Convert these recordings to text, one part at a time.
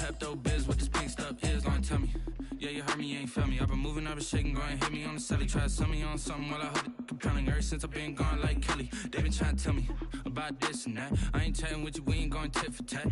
Pepto-Biz, what this pink stuff is, gonna tell me. Yeah, you heard me, you ain't felt me. I've been moving, I've been shaking, go and hit me on the celly. Try to sell me on something while I hold it compelling. Ever since I've been gone like Kelly, they been trying to tell me about this and that. I ain't chatting with you, we ain't going tit for tat.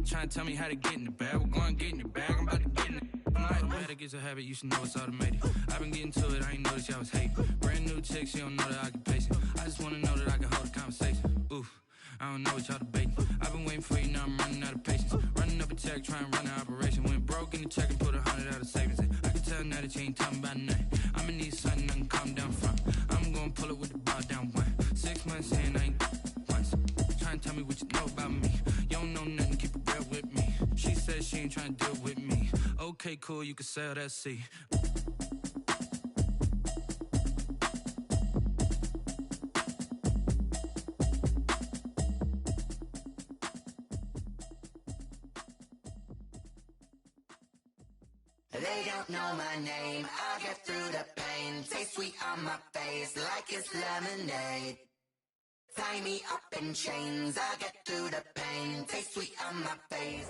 Trying to tell me how to get in the bag, we're going to get in your bag, I'm about to get in it. I'm like, the way that gets a habit, you should know it's automated. I've been getting to it, I ain't noticed y'all was hating. Brand new chick, she don't know that I can pace it. I just wanna know that I can hold a conversation. Oof, I don't know what y'all debating. I've been waiting for you, now I'm running out of patience. Running up a check, trying to run an operation. Went broke in the check and put 100 out of savings in. I can tell now that you ain't talking about nothing. I'ma need something I can calm down from. I'm gonna pull it with the ball down one. 6 months in, I ain't once. Trying to tell me what you know about me. You don't know nothing, keep it real with me. She said she ain't trying to deal with me. Okay, cool, you can sell that seat. They don't know my name, I get through the pain. Taste sweet on my face like it's lemonade. Tie me up in chains, I get through the pain. Taste sweet on my face.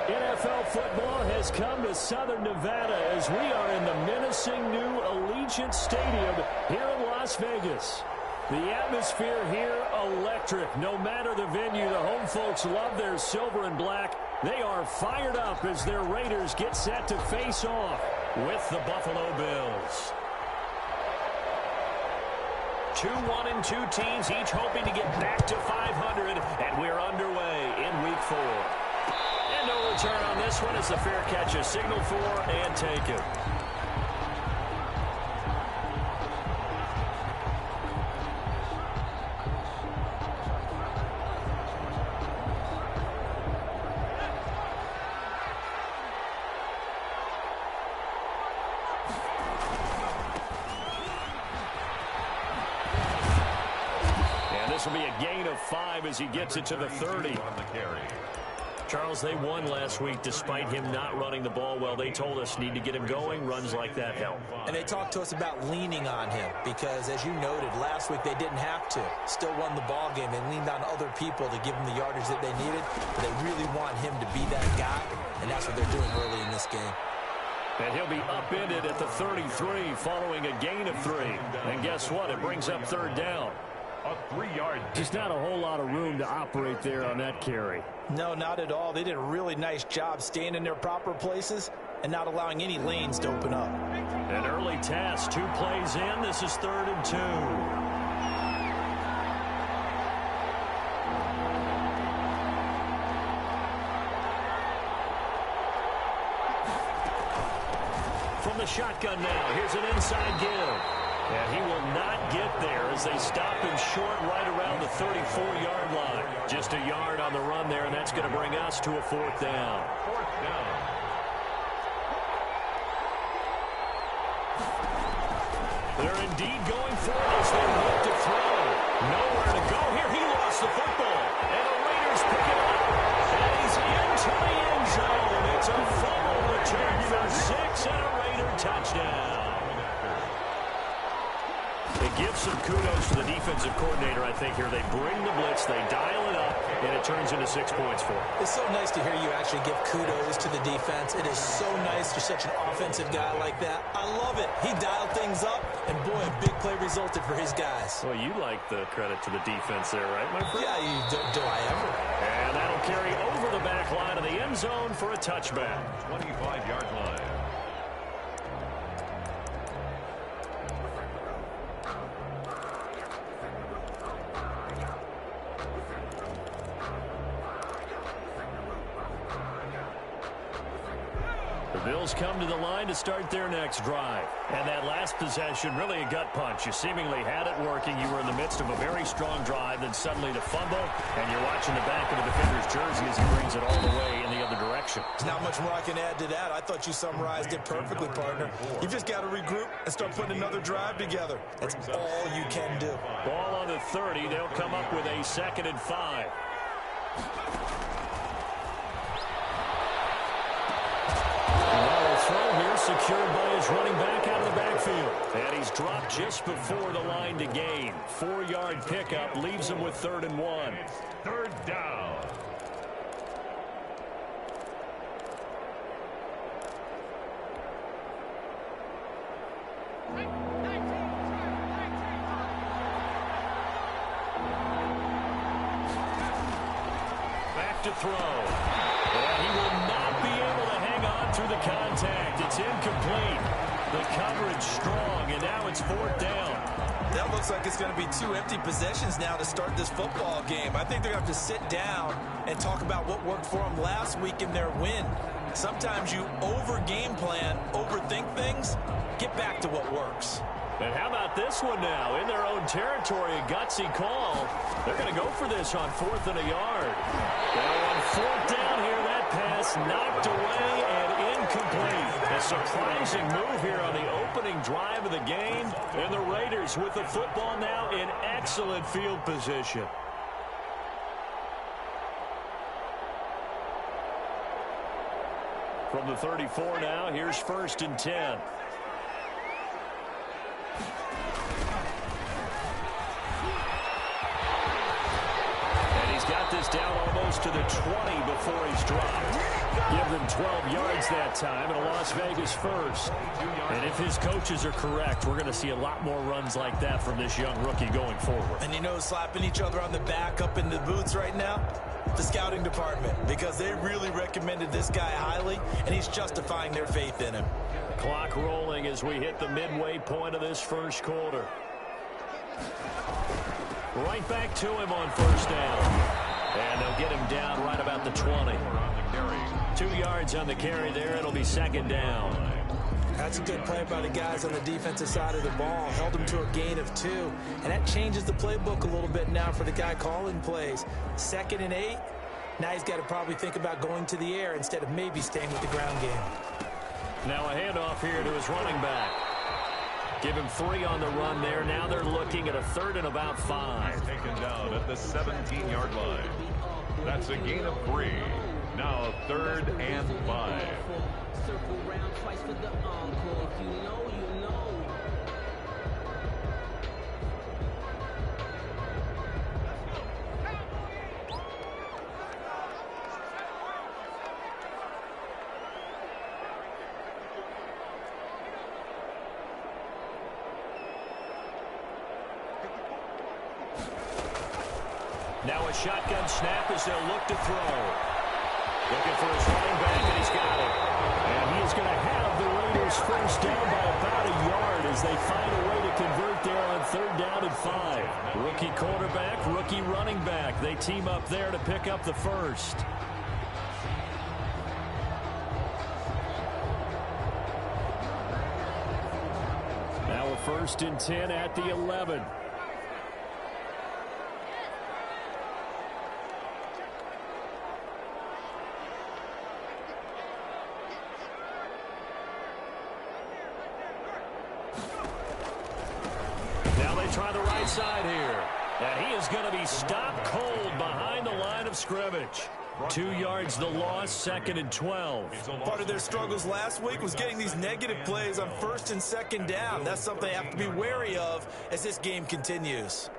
NFL football has come to Southern Nevada as we are in the menacing new Allegiant Stadium here in Las Vegas. The atmosphere here electric. No matter the venue, the home folks love their silver and black. They are fired up as their Raiders get set to face off with the Buffalo Bills. 2-1-2 teams, each hoping to get back to 500, and we're underway in Week 4. And no return on this one as the fair catch is signaled for and taken. This will be a gain of 5 as he gets it to the 30. Charles, they won last week despite him not running the ball well. They told us need to get him going. Runs like that help. And they talked to us about leaning on him because, as you noted, last week they didn't have to. Still won the ball game. They leaned on other people to give them the yardage that they needed. But they really want him to be that guy, and that's what they're doing early in this game. And he'll be upended at the 33 following a gain of 3. And guess what? It brings up third down. A 3-yard. Just not a whole lot of room to operate there on that carry. No, not at all. They did a really nice job staying in their proper places and not allowing any lanes to open up. An early task, 2 plays in. This is 3rd and 2. From the shotgun now, here's an inside give. And he will not get there as they stop him short right around the 34-yard line. Just a yard on the run there, and that's going to bring us to a 4th down. They're indeed going for it as they look to throw. Nowhere to go here. He lost the football. And the Raiders pick it up. And he's into the end zone. It's a fumble return for 6 and a Raider touchdown. It gives some kudos to the defensive coordinator, I think, here. They bring the blitz, they dial it up, and it turns into 6 points for them. It's so nice to hear you actually give kudos to the defense. It is so nice you're such an offensive guy like that. I love it. He dialed things up, and boy, a big play resulted for his guys. Well, you like the credit to the defense there, right, my friend? Yeah, do I ever? And that'll carry over the back line of the end zone for a touchback. 25-yard line. The Bills come to the line to start their next drive. And that last possession, really a gut punch. You seemingly had it working. You were in the midst of a very strong drive, then suddenly the fumble, and you're watching the back of the defender's jersey as he brings it all the way in the other direction. There's not much more I can add to that. I thought you summarized it perfectly, partner. You've just got to regroup and start putting another drive together. That's all you can do. Ball on the 30. They'll come up with a 2nd and 5. Secured by his running back out of the backfield. And he's dropped just before the line to gain. 4-yard pickup leaves him with 3rd and 1. 3rd down. look to throw. And he will not be able to hang on through the contact. It's incomplete. The coverage strong, and now it's 4th down. That looks like it's going to be 2 empty possessions now to start this football game. I think they're going to have to sit down and talk about what worked for them last week in their win. Sometimes you over-game plan, overthink things, get back to what works. And how about this one now? In their own territory, a gutsy call. They're going to go for this on 4th and a yard. Now on 4th down here, that pass knocked away and incomplete. A surprising move here on the opening drive of the game. And the Raiders with the football now in excellent field position. From the 34 now, here's 1st and 10. Got this down almost to the 20 before he's dropped. Give them 12 yards that time, and a Las Vegas first. And if his coaches are correct, we're going to see a lot more runs like that from this young rookie going forward. And you know, slapping each other on the back up in the boots right now? The scouting department, because they really recommended this guy highly, and he's justifying their faith in him. Clock rolling as we hit the midway point of this first quarter. Right back to him on 1st down. And they'll get him down right about the 20. 2 yards on the carry there. It'll be 2nd down. That's a good play by the guys on the defensive side of the ball. Held him to a gain of 2. And that changes the playbook a little bit now for the guy calling plays. 2nd and 8. Now he's got to probably think about going to the air instead of maybe staying with the ground game. Now a handoff here to his running back. Give him 3 on the run there. Now they're looking at a 3rd and about 5. Taken down at the 17-yard line. That's a gain of 3. Now 3rd and 5. Circle round twice for the encore. If you know, you know. Now a shotgun snap as they'll look to throw. Looking for his running back, and he's got it. And he is going to have the Raiders first down by about a yard as they find a way to convert there on 3rd down and 5. Rookie quarterback, rookie running back. They team up there to pick up the first. Now a 1st and 10 at the 11. Try the right side here. And he is going to be stopped cold behind the line of scrimmage. 2 yards the loss, 2nd and 12. Part of their struggles last week was getting these negative plays on 1st and 2nd down. That's something they have to be wary of as this game continues.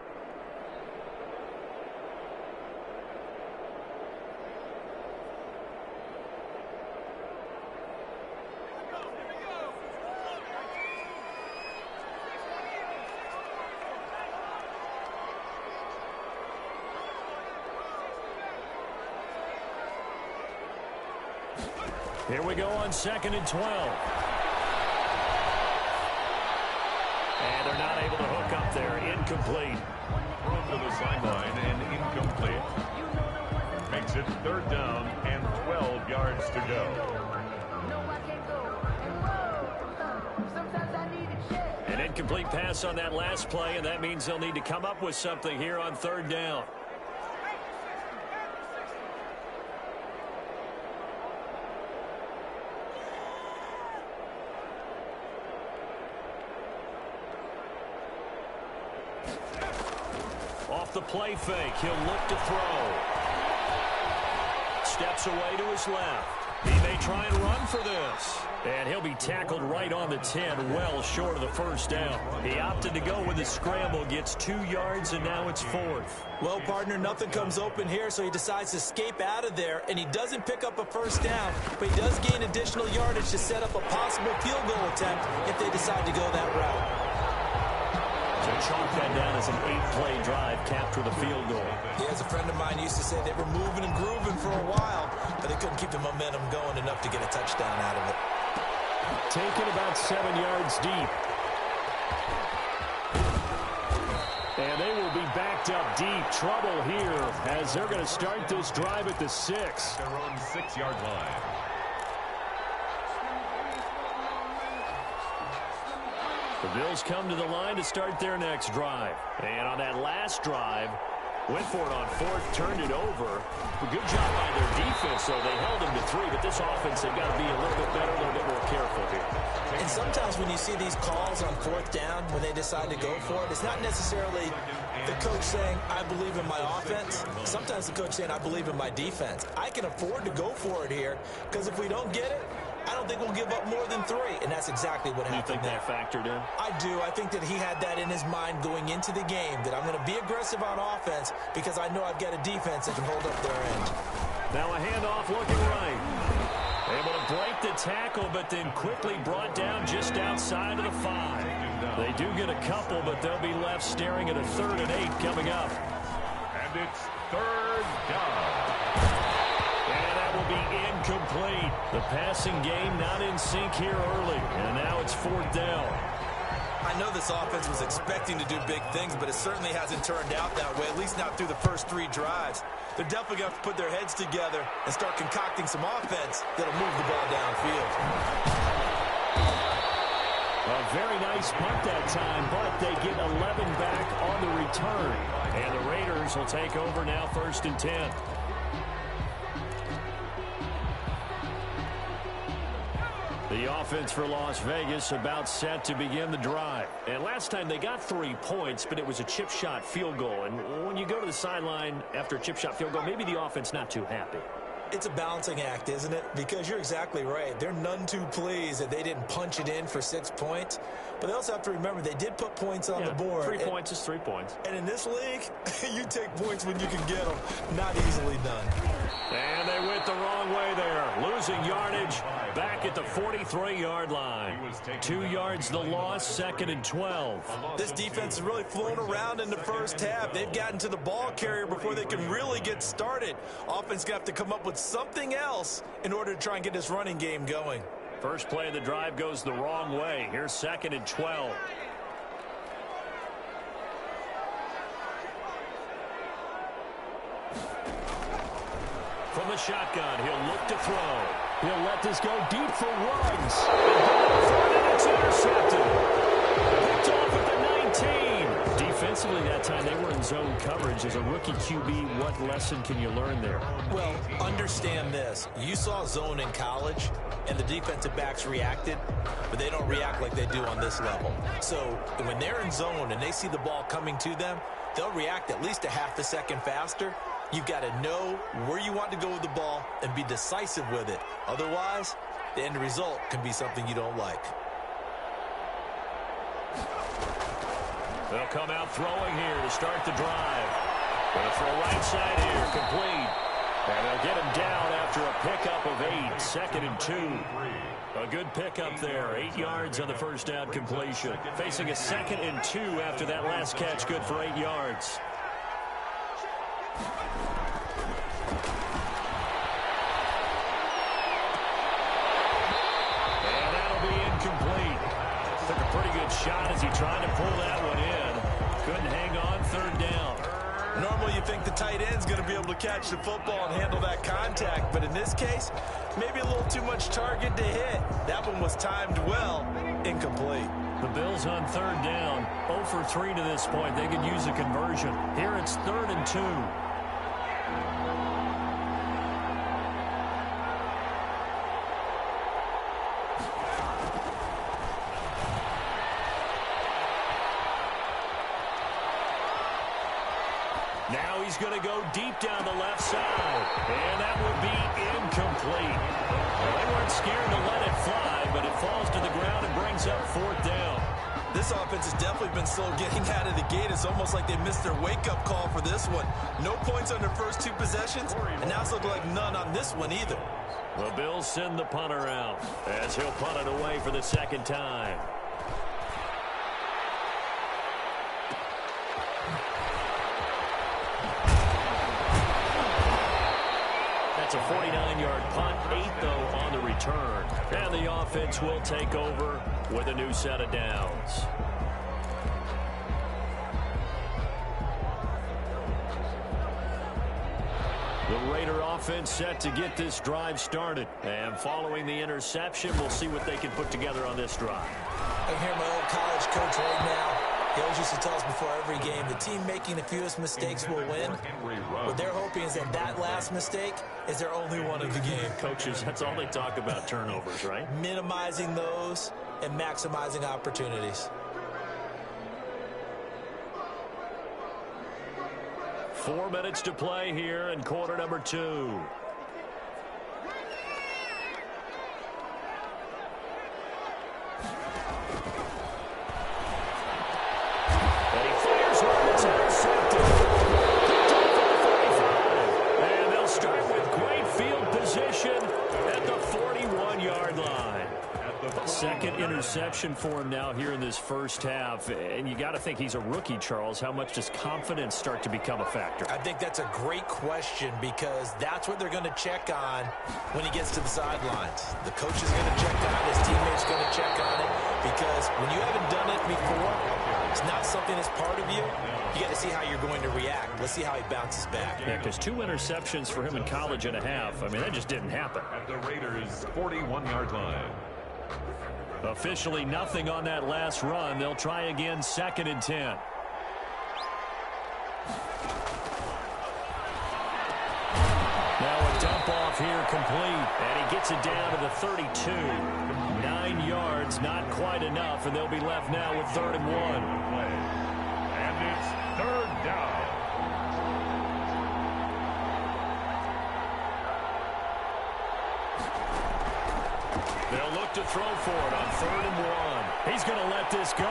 Here we go on 2nd and 12. And they're not able to hook up there. Incomplete. Thrown to the sideline and incomplete. Makes it 3rd down and 12 yards to go. An incomplete pass on that last play, and that means they'll need to come up with something here on 3rd down. Off the play fake, he'll look to throw. Steps away to his left. He may try and run for this. And he'll be tackled right on the 10, well short of the 1st down. He opted to go with a scramble, gets 2 yards, and now it's 4th. Well, partner, nothing comes open here, so he decides to escape out of there, and he doesn't pick up a 1st down, but he does gain additional yardage to set up a possible field goal attempt if they decide to go that route. chalk that down as an 8-play drive, capture the field goal. Yeah, as a friend of mine used to say, they were moving and grooving for a while, but they couldn't keep the momentum going enough to get a touchdown out of it. Taken about 7 yards deep. And they will be backed up deep. Trouble here as they're going to start this drive at the 6. Their own 6-yard line. The Bills come to the line to start their next drive. And on that last drive, went for it on 4th, turned it over. Good job by their defense, though. They held them to 3, but this offense, they've got to be a little bit better, a little bit more careful here. And sometimes when you see these calls on 4th down, when they decide to go for it, it's not necessarily the coach saying, I believe in my offense. Sometimes the coach saying, I believe in my defense. I can afford to go for it here, because if we don't get it, I don't think we'll give up more than 3, and that's exactly what happened. You think that factored in? I do. I think that he had that in his mind going into the game, that I'm going to be aggressive on offense because I know I've got a defense that can hold up their end. Now a handoff looking right. Able to break the tackle, but then quickly brought down just outside of the 5. They do get a couple, but they'll be left staring at a 3rd and 8 coming up. And it's 3rd down. And that will be incomplete. The passing game not in sync here early. And now it's 4th down. I know this offense was expecting to do big things, but it certainly hasn't turned out that way, at least not through the first 3 drives. They're definitely going to have to put their heads together and start concocting some offense that'll move the ball downfield. A very nice punt that time, but they get 11 back on the return. And the Raiders will take over now 1st and 10. The offense for Las Vegas about set to begin the drive. And last time they got 3 points, but it was a chip shot field goal. And when you go to the sideline after a chip shot field goal, maybe the offense not too happy. It's a balancing act, isn't it? Because you're exactly right. They're none too pleased that they didn't punch it in for 6 points. But they also have to remember they did put points on the board. 3 points is 3 points. And in this league, you take points when you can get them. Not easily done. And they went the wrong way there. Losing yardage back at the 43-yard line. 2 yards the loss, 2nd and 12. This defense has really flown around in the first half. They've gotten to the ball carrier before they can really get started. Offense going to have to come up with something else in order to try and get this running game going. First play of the drive goes the wrong way. Here's 2nd and 12. From the shotgun, he'll look to throw. He'll let this go deep for Ruggs. And it's intercepted. Picked off at the 19. Defensively that time, they were in zone coverage. As a rookie QB, what lesson can you learn there? Well, understand this. You saw zone in college, and the defensive backs reacted, but they don't react like they do on this level. So when they're in zone and they see the ball coming to them, they'll react at least a half a second faster. You've got to know where you want to go with the ball and be decisive with it. Otherwise, the end result can be something you don't like. They'll come out throwing here to start the drive. Going to throw right side here, complete. And they'll get him down after a pickup of 8, 2nd and 2. A good pickup there, 8 yards on the first down completion. Facing a 2nd and 2 after that last catch, good for 8 yards. And that'll be incomplete. Took a pretty good shot as he tried to pull that one in. Couldn't hang on, 3rd down. Normally you think the tight end's going to be able to catch the football and handle that contact, but in this case, maybe a little too much target to hit. That one was timed well, incomplete. The Bills on 3rd down, 0 for 3 to this point. They could use a conversion. Here it's 3rd and 2. Now he's going to go deep down the left side, and that will be incomplete. Well, they weren't scared to let it fly, but it falls to the ground and brings up 4th down. This offense has definitely been slow getting out of the gate. It's almost like they missed their wake-up call for this one. No points on their first 2 possessions, and now it's looking like none on this one either. The Bills send the punter out as he'll punt it away for the 2nd time. That's a 49-yard punt, 8, though, on the return. And the offense will take over with a new set of downs. The Raider offense set to get this drive started. And following the interception, we'll see what they can put together on this drive. I hear my old college coach right now. He always used to tell us before every game, the team making the fewest mistakes will win. What they're hoping is that that last mistake is their only one of the game. Coaches, that's all they talk about, turnovers, right? Minimizing those and maximizing opportunities. 4 minutes to play here in quarter number 2. And he fires one that's intercepted. And they'll start with great field position at the 41-yard line. Second interception for him now here in this first half. And you got to think he's a rookie, Charles. How much does confidence start to become a factor? I think that's a great question because that's what they're going to check on when he gets to the sidelines. The coach is going to check on it. His teammates going to check on it because when you haven't done it before, it's not something that's part of you. You got to see how you're going to react. Let's see how he bounces back. Yeah, because 2 interceptions for him in college and a half. I mean, that just didn't happen. At the Raiders' 41-yard line. Officially nothing on that last run. They'll try again, 2nd and 10. Now a dump off here complete. And he gets it down to the 32. 9 yards, not quite enough, and they'll be left now with 3rd and 1. And it's 3rd down. They'll look to throw for it on 3rd and 1. He's going to let this go.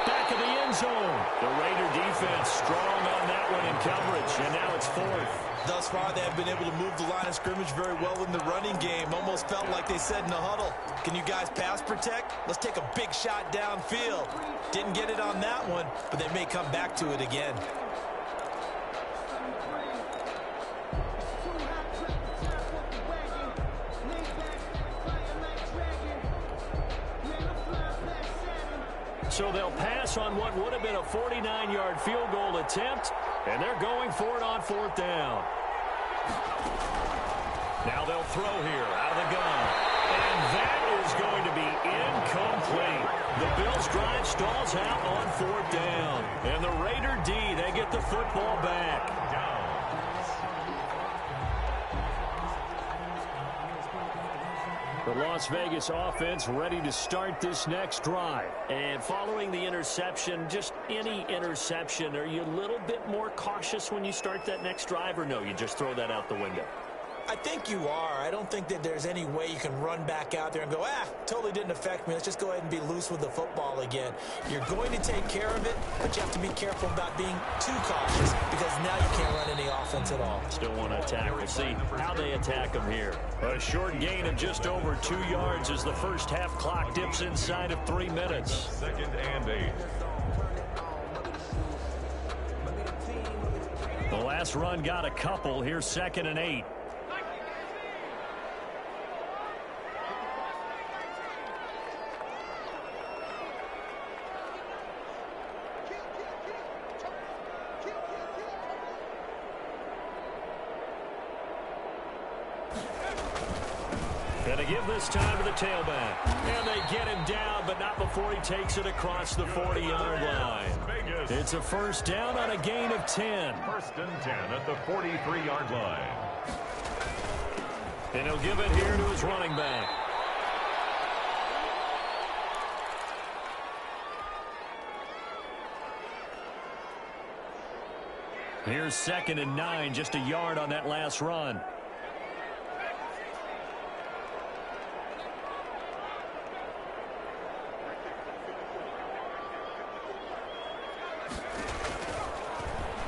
Back of the end zone. The Raider defense strong on that one in coverage, and now it's 4th. Thus far, they have been able to move the line of scrimmage very well in the running game. Almost felt like they said in the huddle, can you guys pass protect? Let's take a big shot downfield. Didn't get it on that one, but they may come back to it again. So they'll pass on what would have been a 49-yard field goal attempt, and they're going for it on 4th down. Now they'll throw here out of the gun, and that is going to be incomplete. The Bills' drive stalls out on 4th down, and the Raider D, they get the football back. The Las Vegas offense ready to start this next drive. And following the interception, just any interception, are you a little bit more cautious when you start that next drive, or no, you just throw that out the window? I think you are. I don't think that there's any way you can run back out there and go, totally didn't affect me. Let's just go ahead and be loose with the football again. You're going to take care of it, but you have to be careful about being too cautious because now you can't run any offense at all. Still want to attack. We'll see how they attack them here. A short gain of just over 2 yards as the first half clock dips inside of 3 minutes. 2nd and 8. The last run got a couple. Here's 2nd and 8. Gonna give this time to the tailback. And they get him down, but not before he takes it across the 40-yard line. It's a 1st down on a gain of 10. 1st and 10 at the 43-yard line. And he'll give it here to his running back. Here's 2nd and 9, just a yard on that last run.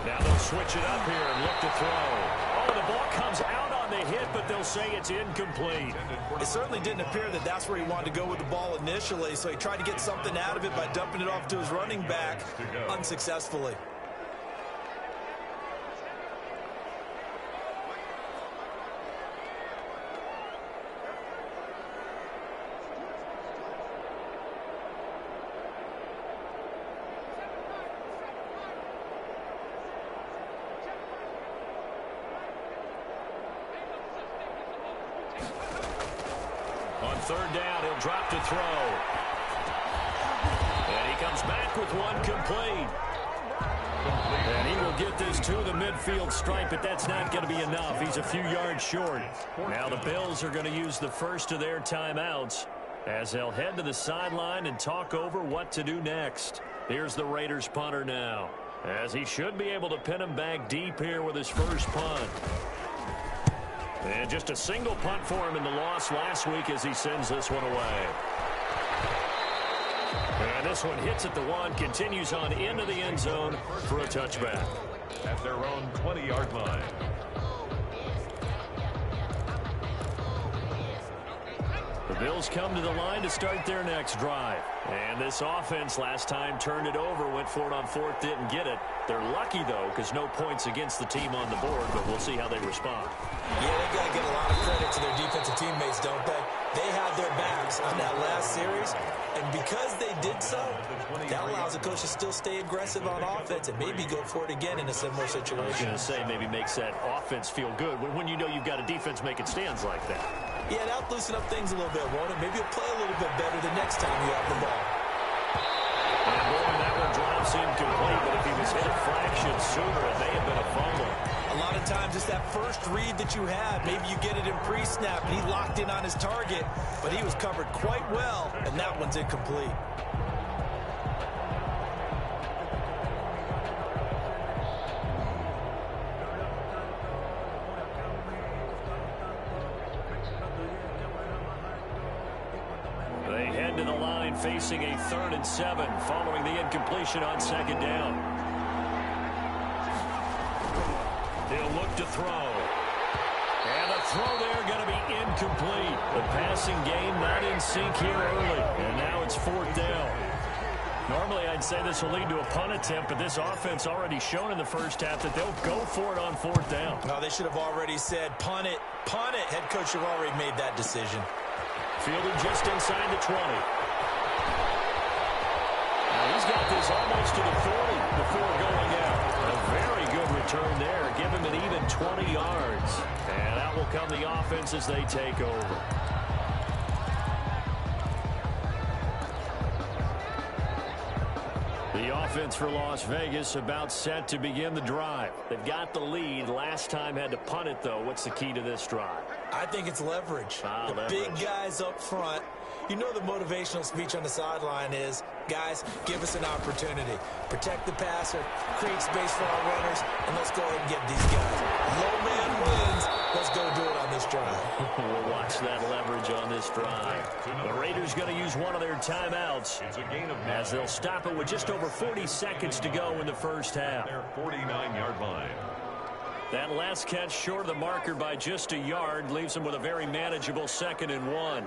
Now they'll switch it up here and look to throw. Oh, the ball comes out on the hit, but they'll say it's incomplete. It certainly didn't appear that that's where he wanted to go with the ball initially, so he tried to get something out of it by dumping it off to his running back unsuccessfully. On third down, he'll drop to throw. And he comes back with one complete. And he will get this to the midfield stripe, but that's not going to be enough. He's a few yards short. Now the Bills are going to use the first of their timeouts as they'll head to the sideline and talk over what to do next. Here's the Raiders punter now, as he should be able to pin him back deep here with his first punt. And just a single punt for him in the loss last week as he sends this one away. And this one hits at the one, continues on into the end zone for a touchback. At their own 20-yard line. The Bills come to the line to start their next drive. And this offense last time turned it over, went for it on fourth, didn't get it. They're lucky, though, because no points against the team on the board, but we'll see how they respond. Yeah, they've got to get a lot of credit to their defensive teammates, don't they? They had their backs on that last series, and because they did so, that allows the coach to still stay aggressive on offense and maybe go for it again in a similar situation. I was going to say maybe makes that offense feel good when you know you've got a defense making stands like that. Yeah, that'll loosen up things a little bit, won't it? Maybe you'll play a little bit better the next time you have the ball. And boy, that one drops incomplete, but if he was hit a fraction sooner, it may have been a fumble. A lot of times it's that first read that you have. Maybe you get it in pre-snap, and he locked in on his target, but he was covered quite well, and that one's incomplete. They head to the line facing a 3rd and 7 following the incompletion on second down. They'll look to throw. And the throw there going to be incomplete. The passing game not in sync here early. And now it's 4th down. Normally I'd say this will lead to a punt attempt, but this offense already shown in the first half that they'll go for it on 4th down. No, they should have already said punt it, punt it. Head coach should have already made that decision. Fielded just inside the 20. Now he's got this almost to the 40 before going out. A very good return there. Give him an even 20 yards. And out will come the offense as they take over. The offense for Las Vegas about set to begin the drive. They've got the lead. Last time had to punt it, though. What's the key to this drive? I think it's leverage. The big guys up front. You know the motivational speech on the sideline is, guys, give us an opportunity. Protect the passer, create space for our runners, and let's go ahead and get these guys. Low man wins. Let's go do it on this drive. We'll watch that leverage on this drive. The Raiders going to use one of their timeouts as they'll stop it with just over 40 seconds to go in the first half. Their 49-yard line. That last catch short of the marker by just a yard leaves them with a very manageable 2nd and 1.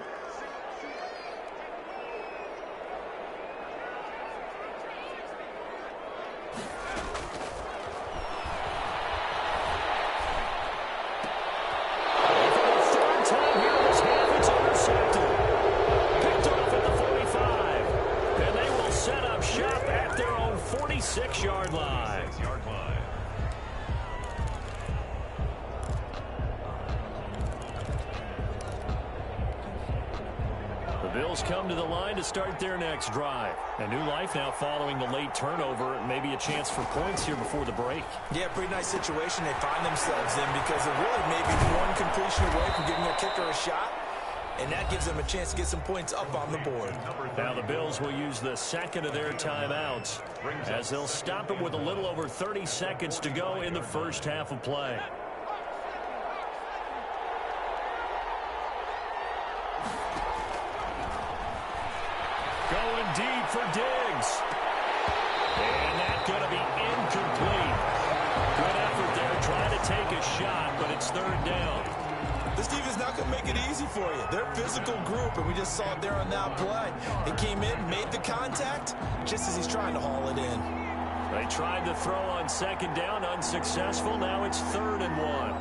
Six-yard line. The Bills come to the line to start their next drive. A new life now following the late turnover. Maybe a chance for points here before the break. Yeah, pretty nice situation they find themselves in because they're really maybe one completion away from giving their kicker a shot. And that gives them a chance to get some points up on the board. Now the Bills will use the second of their timeouts as they'll stop it with a little over 30 seconds to go in the first half of play. Going deep for Diggs. And that's going to be incomplete. Good effort there trying to take a shot, but it's 3rd down. This defense not going to make it easy for you. They're a physical group, and we just saw it there on that play. They came in, made the contact, just as he's trying to haul it in. They tried to throw on 2nd down, unsuccessful. Now it's 3rd and 1.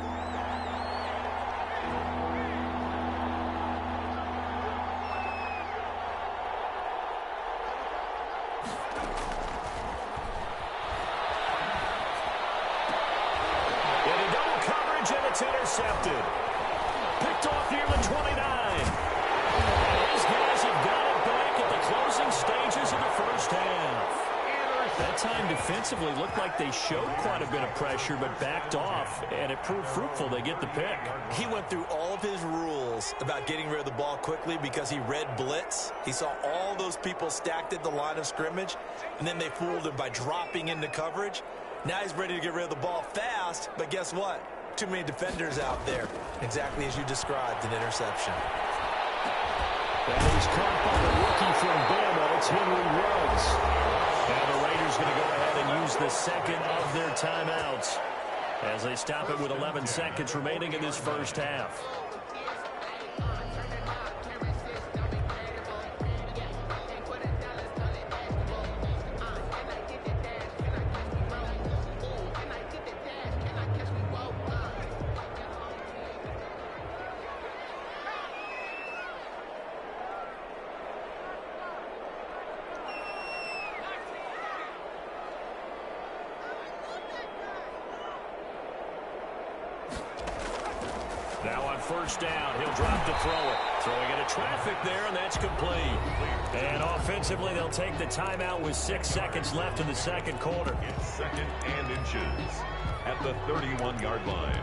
Into double coverage, and it's intercepted. Picked off near the 29. defensively looked like they showed quite a bit of pressure but backed off, and it proved fruitful. They get the pick. He went through all of his rules about getting rid of the ball quickly because he read blitz. He saw all those people stacked at the line of scrimmage, and then they fooled him by dropping into coverage. Now he's ready to get rid of the ball fast, but guess what? Too many defenders out there. Exactly as you described, an interception. And he's caught by the rookie from Bama. It's Henry Ruggs. And the Raiders going to go ahead and use the second of their timeouts as they stop it with 11 seconds remaining in this first half. Now on first down, he'll drop to throw it. Throwing into traffic there, and that's complete. And offensively, they'll take the timeout with 6 seconds left in the second quarter. It's second and inches at the 31-yard line.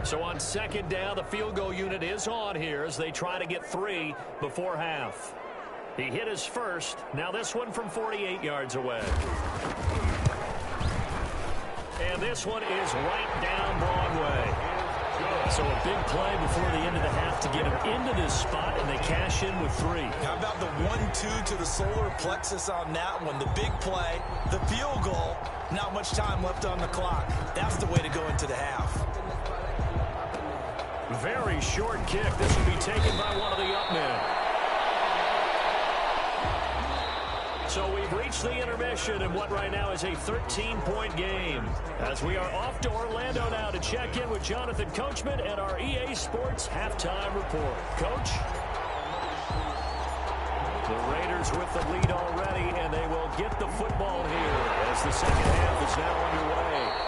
So on second down, the field goal unit is on here as they try to get 3 before half. He hit his first. Now this one from 48 yards away. And this one is right down Broadway. So a big play before the end of the half to get him into this spot, and they cash in with 3. How about the 1-2 to the solar plexus on that one? The big play, the field goal, not much time left on the clock. That's the way to go into the half. Very short kick. This will be taken by one of the up men. So we've reached the intermission in what right now is a 13-point game. As we are off to Orlando now to check in with Jonathan Coachman and our EA Sports halftime report. Coach? The Raiders with the lead already, and they will get the football here as the second half is now underway.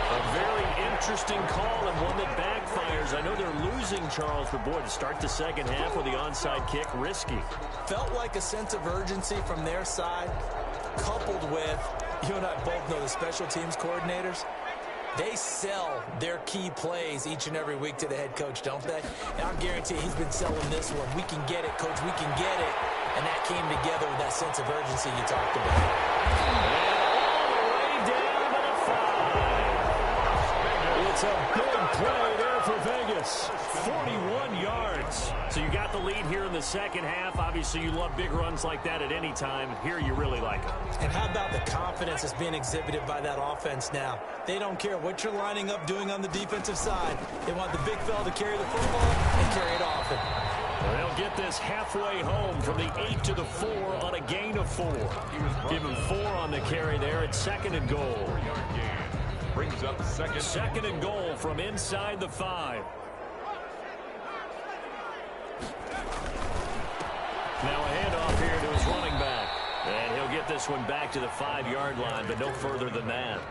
A very interesting call and one that backfires. I know they're losing, Charles, but boy, to start the second half with the onside kick, risky. Felt like a sense of urgency from their side, coupled with, you and I both know the special teams coordinators. They sell their key plays each and every week to the head coach, don't they? And I guarantee he's been selling this one. We can get it, coach, we can get it. And that came together with that sense of urgency you talked about. And all the way down to the 5. It's a big play there for Vegas. 41 yards. So you got the lead here in the second half. Obviously, you love big runs like that at any time. Here, you really like them. And how about the confidence that's being exhibited by that offense now? They don't care what you're lining up doing on the defensive side. They want the big fella to carry the football and carry it often. They'll get this halfway home from the 8 to the 4 on a gain of 4. Give him 4 on the carry there at second and goal. Brings up second and goal from inside the 5. Now a handoff here to his running back. And he'll get this one back to the 5-yard line, but no further than that.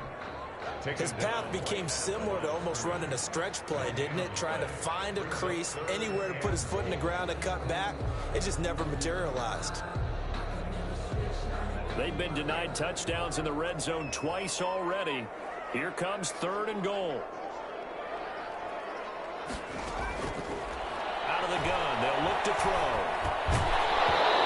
His path became similar to almost running a stretch play, didn't it? Trying to find a crease, anywhere to put his foot in the ground and cut back. It just never materialized. They've been denied touchdowns in the red zone twice already. Here comes third and goal. Out of the gun, they'll look to throw.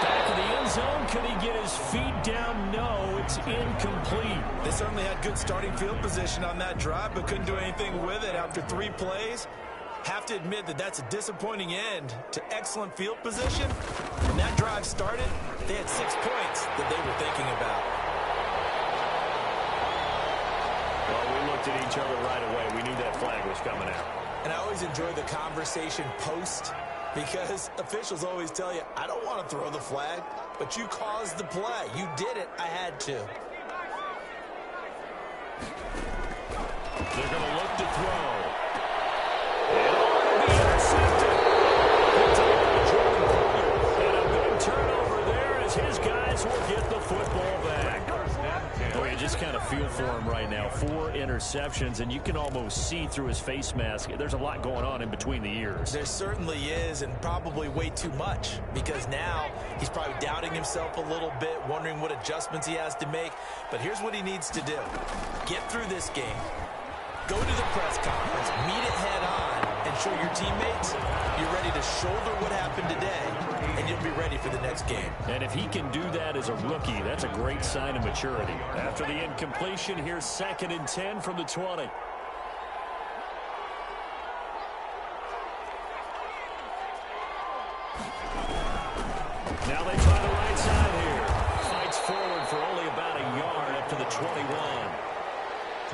Back in the end zone, can he get his feet down? No, it's incomplete. They certainly had good starting field position on that drive, but couldn't do anything with it after 3 plays. Have to admit that that's a disappointing end to excellent field position. When that drive started, they had 6 points that they were thinking about. Well, we looked at each other right away. We knew that flag was coming out. And I always enjoy the conversation post, because officials always tell you, I don't want to throw the flag, but you caused the play. You did it. I had to. They're going to look to throw. And it'll be intercepted. And a big turnover there as his guys will get the football back. Boy, you just kind of feel for him right now. 4 interceptions, and you can almost see through his face mask. There's a lot going on in between the ears. There certainly is, and probably way too much, because now he's probably doubting himself a little bit, wondering what adjustments he has to make. But here's what he needs to do. Get through this game. Go to the press conference, meet it head on, and show your teammates you're ready to shoulder what happened today, and you'll be ready for the next game. And if he can do that as a rookie, that's a great sign of maturity. After the incompletion, here's 2nd and 10 from the 20. Now they try the right side here. Fights forward for only about a yard up to the 21.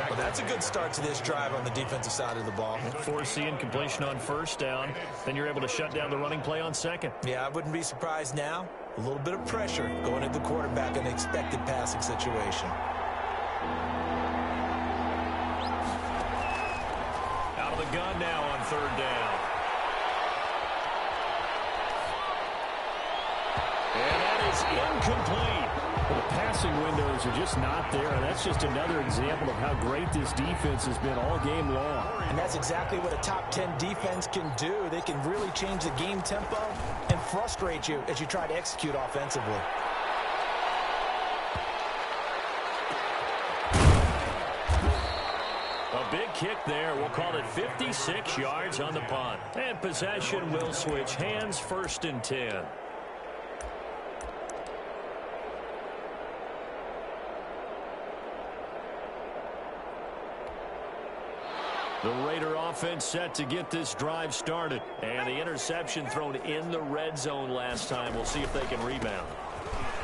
Well, that's a good start to this drive on the defensive side of the ball. Force the incompletion on 1st down. Then you're able to shut down the running play on 2nd. Yeah, I wouldn't be surprised now. A little bit of pressure going at the quarterback in an expected passing situation. Out of the gun now on 3rd down. And that is incomplete. Well, the passing windows are just not there, and that's just another example of how great this defense has been all game long. And that's exactly what a top 10 defense can do. They can really change the game tempo and frustrate you as you try to execute offensively. A big kick there. We'll call it 56 yards on the punt. And possession will switch hands, 1st and 10. The Raider offense set to get this drive started. And the interception thrown in the red zone last time. We'll see if they can rebound.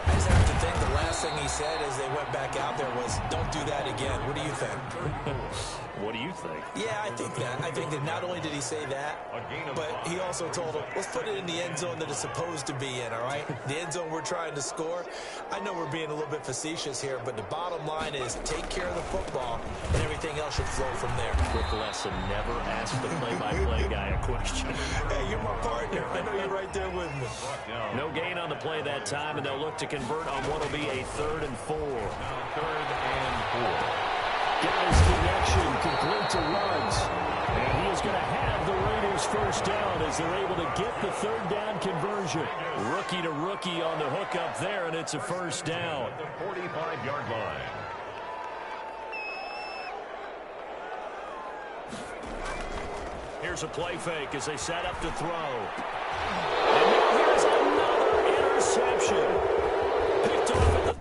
I just have to think the last thing he said as they went back out there was, don't do that again. What do you think? What do you think? Yeah, I think that. I think that not only did he say that, but he also told him, let's put it in the end zone that it's supposed to be in, all right? The end zone we're trying to score. I know we're being a little bit facetious here, but the bottom line is take care of the football, and everything else should flow from there. Quick lesson, never ask the play-by-play guy a question. Hey, you're my partner. I know you're right there with me. No gain on the play that time, and they'll look to convert on what will be a 3rd and 4. 3rd and 4. Got his connection complete to Ruggs. And he is going to have the Raiders 1st down as they're able to get the 3rd down conversion. Rookie to rookie on the hook up there, and it's a 1st down. The 45-yard line. Here's a play fake as they set up to throw. And now here's another interception. Picked off at the...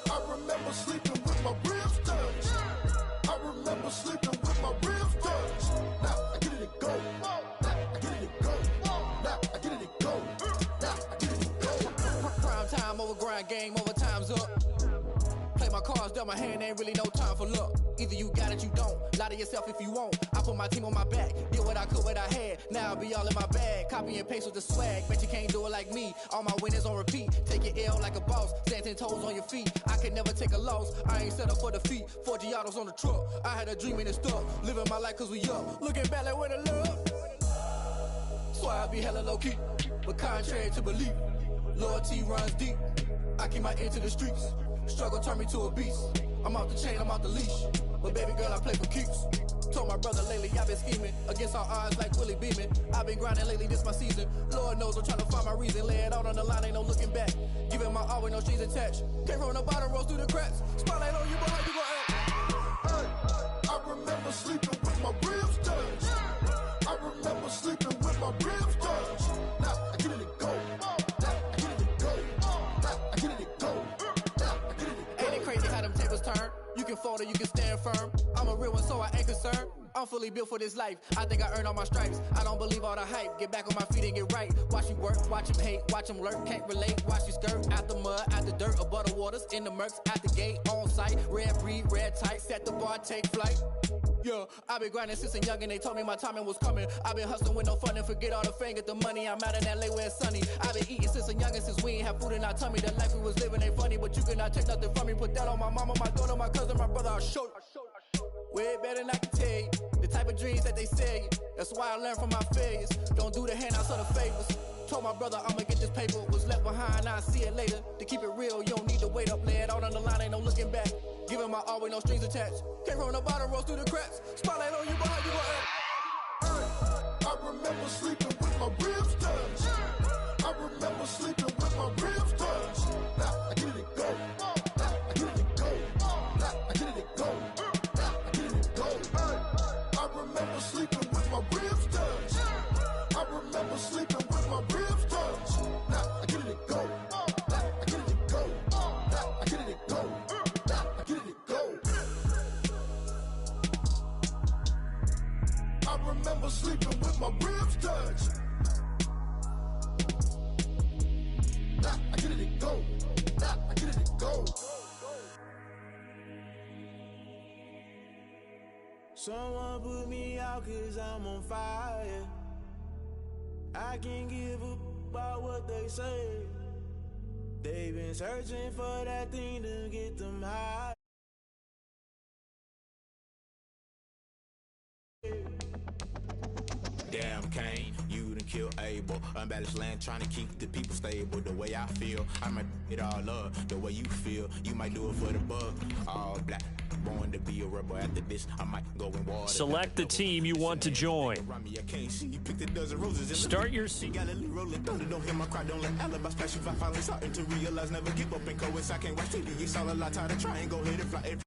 I remember sleeping with my ribs touched. I remember sleeping with my ribs touched. Now I get it to go. Now I get it to go. Now I get it to go. Now I get it to go. Prime time over grind game, over time's up. Play my cards, dealt my hand, ain't really no time for luck. Either you got it, you don't. Lie to yourself if you won't. I put my team on my back, did what I could, what I had. Now I'll be all in my bag. Copy and paste with the swag. Bet you can't do it like me. All my winners on repeat. Take your L like a boss. Stand 10 toes on your feet. I can never take a loss. I ain't set up for defeat. 4 Giottos on the truck. I had a dream and it stuck. Living my life cause we up. Looking back like where the love. Swear I be hella low key. But contrary to belief, loyalty runs deep. I keep my ear to the streets. Struggle turned me to a beast. I'm off the chain, I'm off the leash. But baby girl, I play for keeps. Told my brother lately, I've been scheming. Against all odds like Willie Beeman. I've been grinding lately, this my season. Lord knows I'm trying to find my reason. Lay it out on the line, ain't no looking back. Giving my all with no strings attached. Came from the bottom, rose through the cracks. Spotlight on you, but how you gon' act? Hey, I remember sleeping with my ribs touched. I remember sleeping with my ribs touched. Now I get it to go. Now I get it to go. Now I get it to go. Now I get it to go. Ain't it crazy how them tables turn? You can fold or you can stand firm. I'm a real one, so I ain't concerned. I'm fully built for this life. I think I earned all my stripes. I don't believe all the hype. Get back on my feet and get right. Watch you work, watch him hate, watch him lurk. Can't relate, watch you skirt. Out the mud, out the dirt, above the waters, in the murks, out the gate, on sight. Red breed, red tight, set the bar, take flight. Yeah, I been grinding since a youngin', they told me my timing was coming. I been hustling with no fun and forget all the fame, get the money. I'm out in LA where it's sunny. I been eating since a youngin', since we ain't have food in our tummy. The life we was living ain't funny, but you cannot take nothing from me. Put that on my mama, my daughter, my cousin, my brother, I'll show you. Way better than I can tell you. The type of dreams that they sell you. That's why I learned from my failures. Don't do the handouts or the favors. Told my brother I'ma get this paper. Was left behind, I'll see it later. To keep it real, you don't need to wait up. Lay it out on the line, ain't no looking back. Giving my all with no strings attached. Came from the bottom, rose through the cracks. Spotlight on you, behind you gon' I remember sleeping with my ribs touched. I remember sleeping with my ribs touched. Now I get it go. Now I get it go. Now I get it go. Now I get it go. I remember sleeping with my ribs touched. I remember sleeping with my ribs touched. Now I get it go. Now I get it go. Now I get it go. Now I get it go. I remember sleeping with my ribs touched. Now I get it go. Now I get it go. Someone put me out 'cause I'm on fire. I can't give a about what they say. They've been searching for that thing to get them high. Damn, Kane, you done killed Abel. Unbalanced land trying to keep the people stable. The way I feel, I might it all up. The way you feel, you might do it for the buck. All black, born to be a rebel. After this, I might go in water. Select the team you want to join. Start your seat. Rolling thunder, don't hear my cry, don't let alibis pass you. I finally starting to realize never give up and coincide. I can't watch TV, it's all a lot, tired of trying, go ahead and fly.